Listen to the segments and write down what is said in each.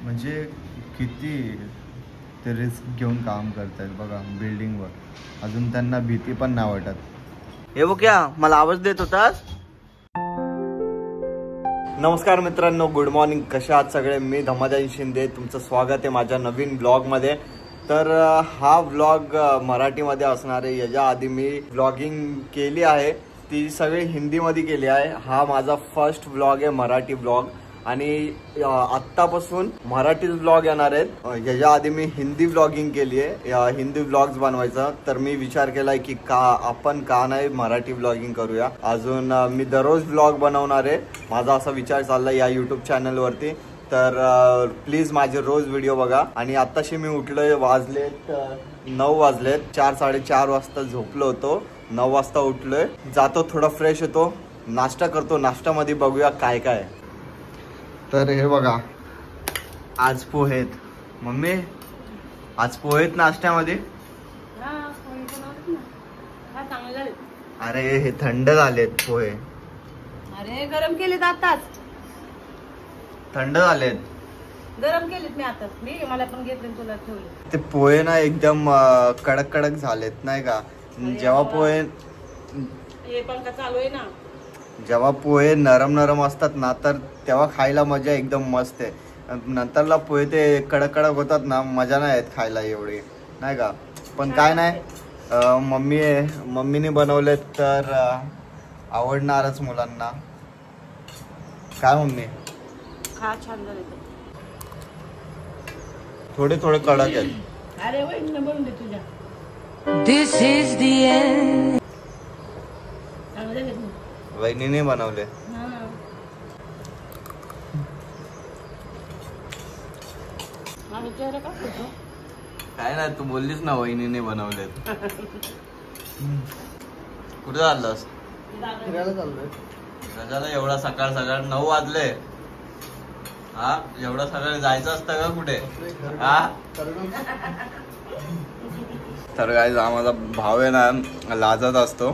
म्हणजे किती ते रिस्क घेऊन काम करतायत बघा बिल्डिंगवर. अजून त्यांना भीती पण नाही वाटत. हे बघ क्या मला आवाज देत होतास. नमस्कार मित्रांनो, गुड मॉर्निंग. कशा आहात सगळे? मी धमादाई शिंदे, तुमचं स्वागत आहे माझ्या नवीन ब्लॉगमध्ये. तर हा ब्लॉग मराठीमध्ये असणार आहे. याच्या आधी मी ब्लॉगिंग केली आहे, ती सगळी हिंदीमध्ये केली आहे. हा माझा फर्स्ट ब्लॉग आहे, मराठी ब्लॉग. आणि आत्तापासून मराठीच ब्लॉग येणार आहेत. याच्या आधी मी हिंदी ब्लॉगिंग केली आहे, हिंदी ब्लॉग्स बनवायचा. तर मी विचार केलाय की आपण का नाही मराठी ब्लॉगिंग करूया. अजून मी दररोज ब्लॉग बनवणार आहे, माझा असा विचार चालला या यूट्यूब चॅनलवरती. तर प्लीज माझे रोज व्हिडिओ बघा. आणि आत्ताशी मी उठलोय, वाजलेत 9 वाजलेत. 4-4:30 वाजता झोपलो होतो, 9 वाजता उठलोय. जातो थोडा फ्रेश होतो, नाश्ता करतो. नाश्त्यामध्ये बघूया काय काय. तर हे बघा, आज पोहेत. मम्मी आज पोहेत नाश्त्यामध्ये. अरे हे थंड झालेत पोहे. अरे गरम केलेत आताच. थंड झालेत, गरम केलेत मी आता. मी मला पण घेतले, तुला ठेवले. ते पोहे ना एकदम कडक कडक झालेत नाही का. जेव्हा पोहे हे पण का चालू आहे ना, जेव्हा पोहे नरम नरम असतात ना, तर तेव्हा खायला मजा एकदम मस्त आहे. नंतरला पोहे ते कडक कडक होतात ना, मजा नाही येत खायला एवढी नाही का. पण काय नाही, मम्मीने बनवले तर आवडणारच मुलांना. काय मम्मी? खा, छान झाले. थोडे थोडे कडक आहेत. अरे वहिनी बनवून दे तुझ्या. This is the end. वहिनीने बनवले. काय नाही, तू बोललीस ना वहिनीने बनवलेत. कुठे चाललास? फिरायला चाललोय. रजाला एवढा सकाळ सकाळ 9 वाजले. हा एवढा सकाळी जायचं असतं का कुठे? हा तर काय, हा माझा भाव आहे ना, लाजत असतो.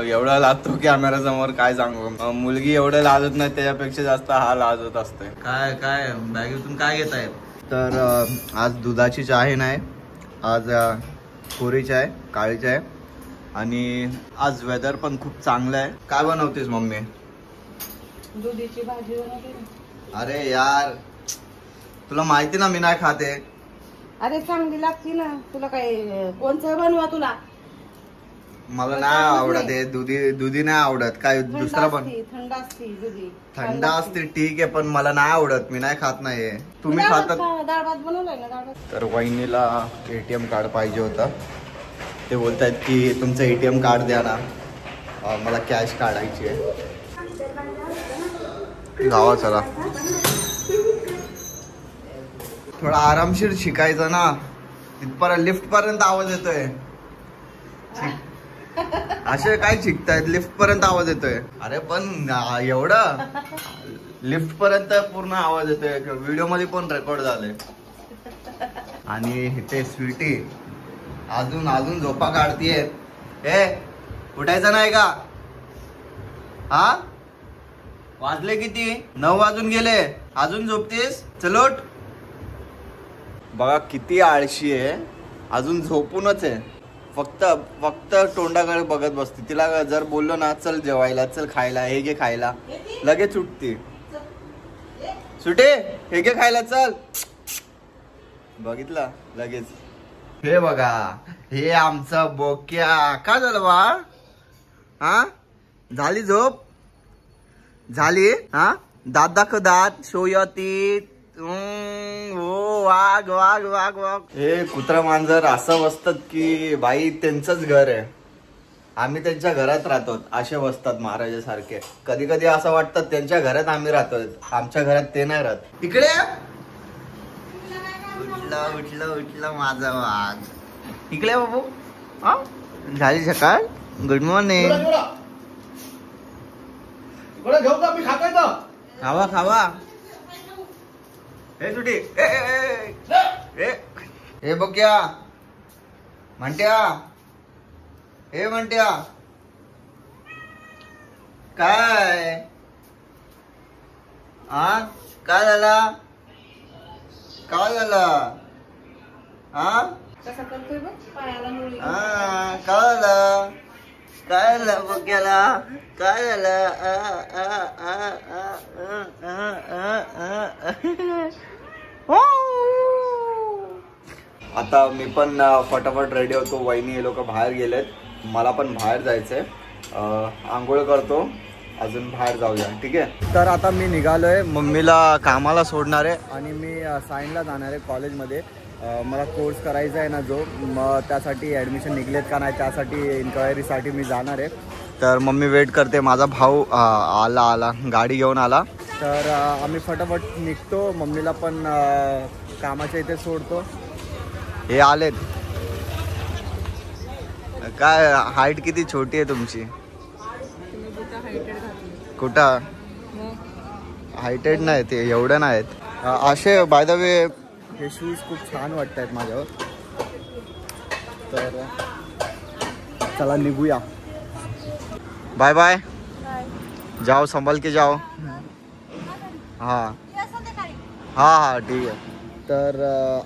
एवढा लाजतो कॅमेरा समोर, काय सांगू. मुलगी एवढं लाजत नाही, त्याच्यापेक्षा जास्त हा लाजत असतोय. काय काय बॅगेतून काय घेत आहे? तर आज दुधाची चाय नाही, आज कोरी चाय, काळी चाय. आणि आज वेदर पण खूप चांगलं आहे. काय बनवतेस मम्मी? दुधीची भाजी बनवते. अरे यार, तुला माहिती ना मी नाही खाते. अरे चांगली लागती ना तुला. काय कोणचं बनवा तुला? मला नाही आवडत हे दुधी नाही आवडत. काय दुसरा पण थंड असते दुधी. थंड असते ठीक आहे, पण मला नाही आवडत, मी नाही खात नाही. तुम्ही खातात? डाळ भात बनवलाय ना, डाळ भात. तर वहिनीला ATM कार्ड पाहिजे होतं. ते बोलतायत की तुमचं ATM कार्ड द्या ना, मला कॅश काढायची आहे. गावा चला, थोडा आरामशीर शिकायचं ना. तिथपर्यंत लिफ्ट पर्यंत आवाज येतोय. असे काय शिकतायत? लिफ्ट पर्यंत आवाज येतोय. अरे पण एवढं लिफ्ट पर्यंत पूर्ण आवाज येतोय. व्हिडिओ मध्ये पण रेकॉर्ड झालंय. आणि इथे स्वीटी अजून झोपा काढतीये. हे उठायचं नाही का? हा वाजले किती? 9 वाजून गेले, अजून झोपतेस? चलोट. बघा किती आळशी आहे, अजून झोपूनच आहे. फक्त तोंडाकडे बघत बसते. तिला जर बोललो ना चल जेवायला, चल खायला, हे घे खायला, लगेच उठते. सुटे हे घे खायला, चल. बघितलं लगेच. हे बघा, हे आमचा बोक्या. काय झालं बा? हा झाली झोप? झाली? हा दात दाखव, दात शो युअर टीथ. वाघ वाघ वाघ वाघ. हे कुत्रा मांजर असं बसतात की बाई त्यांचंच घर आहे. आम्ही त्यांच्या घरात राहतो असे बसतात महाराजासारखे. कधी कधी असं वाटतं त्यांच्या घरात आम्ही राहतोय, आमच्या घरात ते नाही राहत. इकडे उठलं माझा वाघ. इकडे बाबू. हा झाली सकाळ. Good morning. खावा खावा. हे सुटी हे बघ्या म्हणत्या. हे म्हणत्या काय? काय झाला? काय झालं? हा कसा करतोय बघ पायाला मुळी. काय झालं? काय झालं बघ्याला? काय झालं? आता मी पण फटाफट रेडी होतो. वहिनी हे लोक बाहेर गेलेत, मला पण बाहेर जायचंय. आंघोळ करतो, अजून बाहेर जाऊया. ठीक आहे. तर आता मी निघालोय, मम्मीला कामाला सोडणार आहे आणि मी सायनला जाणार आहे कॉलेजमध्ये. मला कोर्स करायचा आहे ना जो, मग त्यासाठी ॲडमिशन निघलेत का नाही त्यासाठी इन्क्वायरीसाठी मी जाणार आहे. तर मम्मी वेट करते. माझा भाऊ आला गाडी घेऊन आला. तर आम्ही फटाफट निघतो, मम्मीला पण कामाच्या इथे सोडतो. हे आलेत. काय हाईट किती छोटी आहे तुमची? कुठं हायटेड नाही ते, एवढं नाही आहेत. असे बाय द वे हे शूज खूप छान वाटत आहेत माझ्यावर. तर चला निघूया. Bye bye. जाओ, संभल के जाओ. हां हां ठीक आहे. तर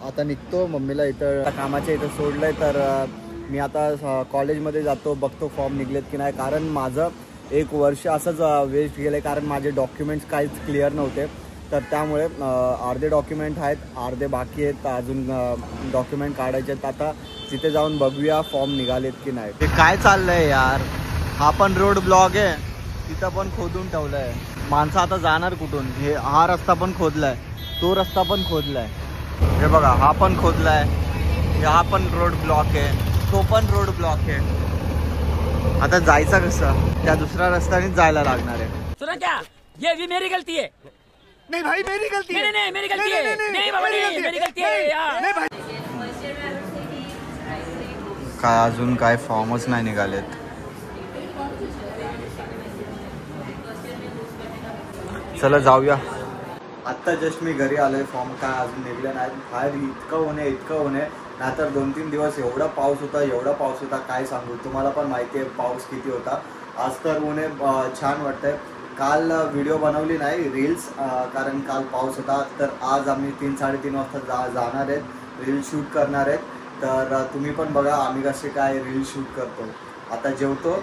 आता निघतो. मम्मीला इथं कामाच्या इथं सोडलंय. तर मी आता कॉलेजमध्ये जातो, बघतो फॉर्म निघलेत की नाही. कारण माझं 1 वर्ष असंच वेस्ट गेलं आहे, कारण माझे डॉक्युमेंट्स काहीच क्लिअर नव्हते. तर त्यामुळे अर्धे डॉक्युमेंट आहेत, अर्धे बाकी आहेत. अजून डॉक्युमेंट काढायचे आहेत. आता तिथे जाऊन बघूया फॉर्म निघालेत की नाही. ते काय चाललंय यार? हा पण रोड ब्लॉक आहे, तिथं पण खोदून ठेवलं आहे. माणसं आता जाणार कुठून? हा रस्ता पण खोदलाय, तो रस्ता पण खोदलाय. हे बघा, हा पण खोदलाय. हा पण रोड ब्लॉक आहे, तो पण रोड ब्लॉक आहे. आता जायचं कसं? त्या दुसऱ्या रस्त्यानेच जायला लागणार आहे. सुना क्या? ये भी मेरी गलती है. नहीं भाई मेरी गलती है. नहीं मेरी गलती है. नहीं बाबा नहीं मेरी गलती है. काय अजून काय फॉर्मच नाही निघालेत. चला जाऊया. आत्ता जस्ट मी घरी आलोय. फॉर्म काय अजून निघले नाही. बाहेर इतकं होणे. नाहीतर 2-3 दिवस एवढा पाऊस होता काय सांगू. तुम्हाला पण माहिती आहे पाऊस किती होता. आज तर ऊन छान वाटतंय. काल व्हिडिओ बनवली नाही रील्स, कारण काल पाऊस होता. तर आज आम्ही 3-3:30 वाजता जाणार आहेत, रील्स शूट करणार आहेत. तर तुम्ही पण बघा आम्ही कसे काय रील्स शूट करतो. आता जेवतो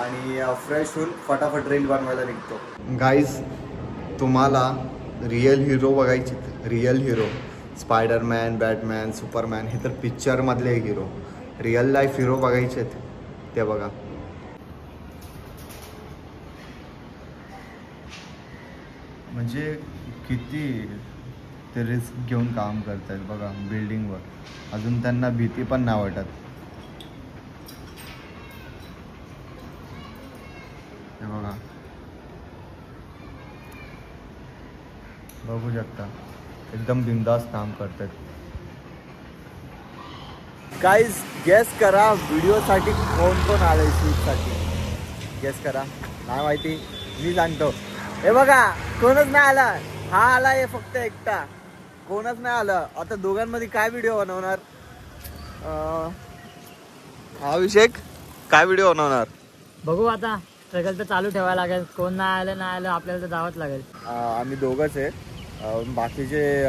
आणि फ्रेश होऊन फटाफट रील बनवायला निघतो. गाईज, तुम्हाला रिअल हिरो बघायचे, real hero Spiderman, Batman, Superman, हे तर पिक्चरमधले हिरो. रिअल लाईफ हिरो बघायचे ते बघा. म्हणजे किती ते रिस्क घेऊन काम करतायत बघा बिल्डिंगवर. अजून त्यांना भीती पण नाही वाटत. हे बघा, बघू शकता एकदम बिंदास काम करतात. गाईज गेस करा व्हिडिओसाठी कोण आलंय शूटसाठी? गेस करा. नाही माहिती, मी सांगतो. हे बघा, कोणच नाही आला. हा आलाय फक्त एकटा, कोणच नाही आलं. आता दोघांमध्ये काय व्हिडिओ बनवणार? अभिषेक काय व्हिडिओ बनवणार? बघू आता, स्ट्रगल तर चालू ठेवायला लागेल. कोण नाही आलं आपल्याला तर जावंच लागेल. आम्ही दोघंच आहे. बाकीचे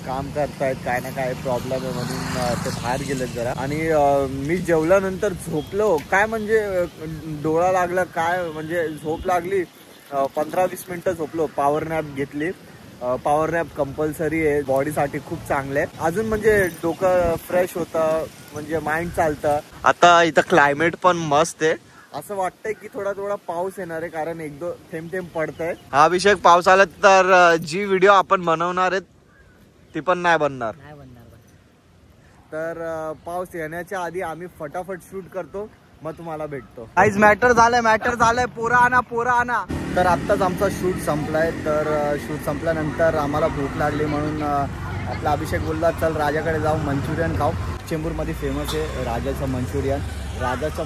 काम करतायत, काय ना काय प्रॉब्लेम आहे म्हणून ते बाहेर गेलेत जरा. आणि मी जेवल्यानंतर झोपलो. काय म्हणजे डोळा लागला, काय म्हणजे झोप लागली. 15-20 मिनिटं झोपलो. पॉवर नॅप घेतली. पॉवर नॅप कंपल्सरी आहे, बॉडीसाठी खूप चांगलं आहे. अजून म्हणजे डोकं फ्रेश होतं, म्हणजे माइंड चालतं. आता इथं क्लायमेट पण मस्त आहे. असं वाटतंय की थोडा पाऊस येणार आहे, कारण 1-2 थेंब पडतंय. हा अभिषेक, पाऊस आला तर जी व्हिडिओ आपण बनवणार आहेत ती पण नाही बनणार. तर पाऊस येण्याच्या आधी आम्ही फटाफट शूट करतो, मग तुम्हाला भेटतो. काहीच मॅटर झालंय. पोरा आणा. तर आत्ताच आमचा शूट संपलाय. तर शूट संपल्यानंतर आम्हाला भूक लागली म्हणून आपला अभिषेक बोलला चल राजाकडे जाऊ, मंचुरियन खाऊ. चेंबूरमध्ये फेमस आहे राजाचं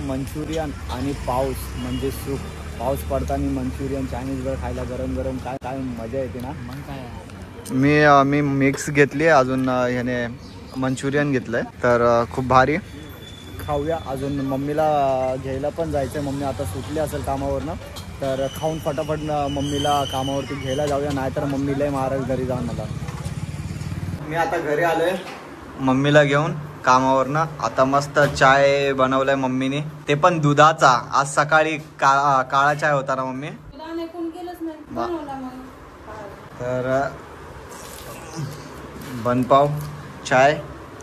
मंचुरियन आणि पाऊस म्हणजे सुख. पाऊस पडताना मंचुरियन, चायनीज वर खायला गरम काय मजा येते ना. मग काय, मी मिक्स घेतली, अजून ह्याने मंचुरियन घेतलंय. तर खूप भारी. खाऊया. अजून मम्मीला घ्यायला पण जायचंय. मम्मी आता सुटली असेल कामावरनं. तर खाऊन फटाफट मम्मीला कामावरती घ्यायला जाऊया, नाहीतर मम्मीला मारेल घरी जाऊन मला. मी आता घरी आलोय मम्मीला घेऊन कामावरनं. आता मस्त चाय बनवलाय मम्मीने, ते पण दुधाचा. आज सकाळी काळा चाय होता ना मम्मी. तर बनपाव चाय.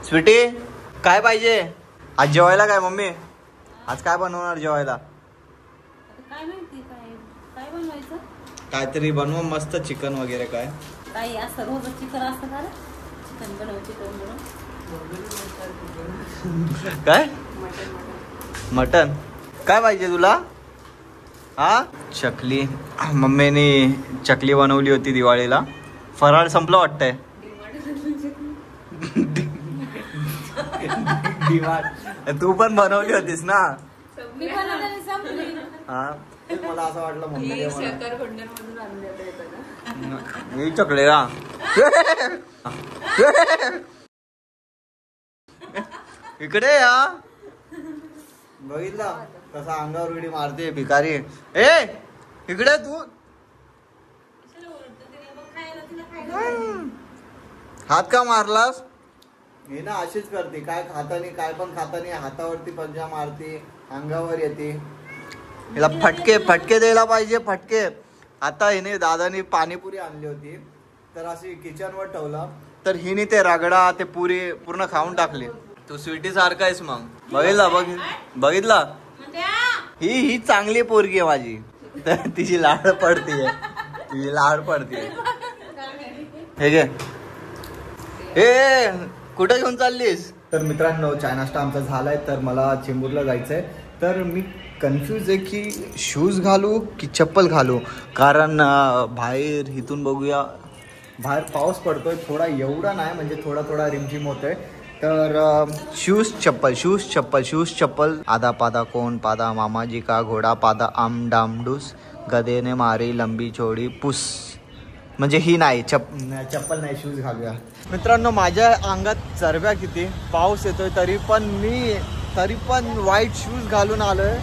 स्वीटी काय पाहिजे आज जेवायला? काय मम्मी आज काय बनवणार जेवायला? काय माहिती काय बनवायचं? काहीतरी बनवा मस्त, चिकन वगैरे. काय काही असं रोज चिकन असतं का? चिकन बनव, चिकन बनव. काय मटन? काय पाहिजे तुला? हा चकली. मम्मीने चकली बनवली होती दिवाळीला. फराळ संपलं वाटतंय. तू पण बनवली होतीस ना? हा मला असं वाटलं मम्मी चकले का. इकडे या. बघितला कसा अंगावर उडी मारते भिकारी. ए इकडे तू. हात का मारलास? हे ना अशीच करते, काय खातानी काय पण खातानी हातावरती पंजा मारते, अंगावर येते. हिला फटके फटके द्यायला पाहिजे, फटके. आता हिने दादानी पाणीपुरी आणली होती तर अशी किचनवर ठेवला, तर हिने ते रगडा ते पुरी पूर्ण खाऊन टाकली. तू स्वीटी सारखा आहेस मग. बघितला ही चांगली पोरगी आहे माझी. तर तिची लाड पडतीये, तिची लाड पडतीये. हे घे. ए कुठे घेऊन चाललीस? तर मित्रांनो चाय नाश्ता आमचा झालाय, तर मला चेंबूरला जायचंय. तर मी कन्फ्यूज आहे की शूज घालू की चप्पल घालू, कारण बाहेर इथून बघूया बाहेर पाऊस पडतोय थोडा, एवढा नाही म्हणजे थोडा थोडा रिमझिम होतोय. तर शूज चप्पल. आधा पादा कोण पादा मामाजी का घोडा पादा आम डामडूस गदेने मारी लंबी चोडी पुस. म्हणजे ही नाही चप्पल नाही, शूज घालूया. मित्रांनो माझ्या अंगात चरब्या किती. पाऊस येतोय तरी पण व्हाईट शूज घालून आलोय.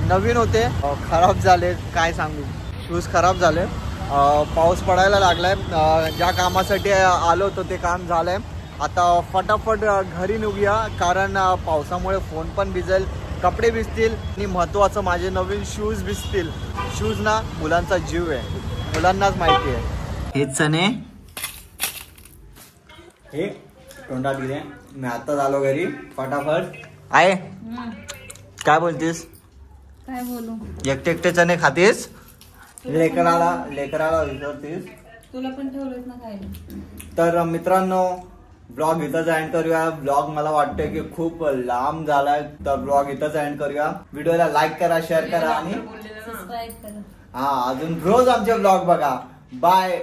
नवीन होते, खराब झाले. काय सांगू, शूज खराब झाले. पाऊस पडायला लागलाय. ज्या कामासाठी आलो होतो ते काम झालंय. आता फटाफट घरी निघूया, कारण पावसामुळे फोन पण भिजेल, कपडे भिजतील आणि महत्त्वाचं माझे नवीन शूज भिजतील. शूज ना मुलांचा जीव आहे, मुलांनाच माहिती आहे. हे चणे हे तोंडात गेले. मी आताच आलो घरी फटाफट. आहे काय बोलतीस? काय बोलू? एकटे चणे खातीस? लेकराला विचारतीस? तुला पण ठेवलंच ना खायला. तर मित्रांनो ब्लॉग इथंच एंड करूया. ब्लॉग मला वाटतंय की खूप लांब झालाय, तर ब्लॉग इथंच एंड करूया. व्हिडिओला लाईक करा, शेअर करा आणि सबस्क्राईब करा. अजून रोज आमचे ब्लॉग बघा. बाय.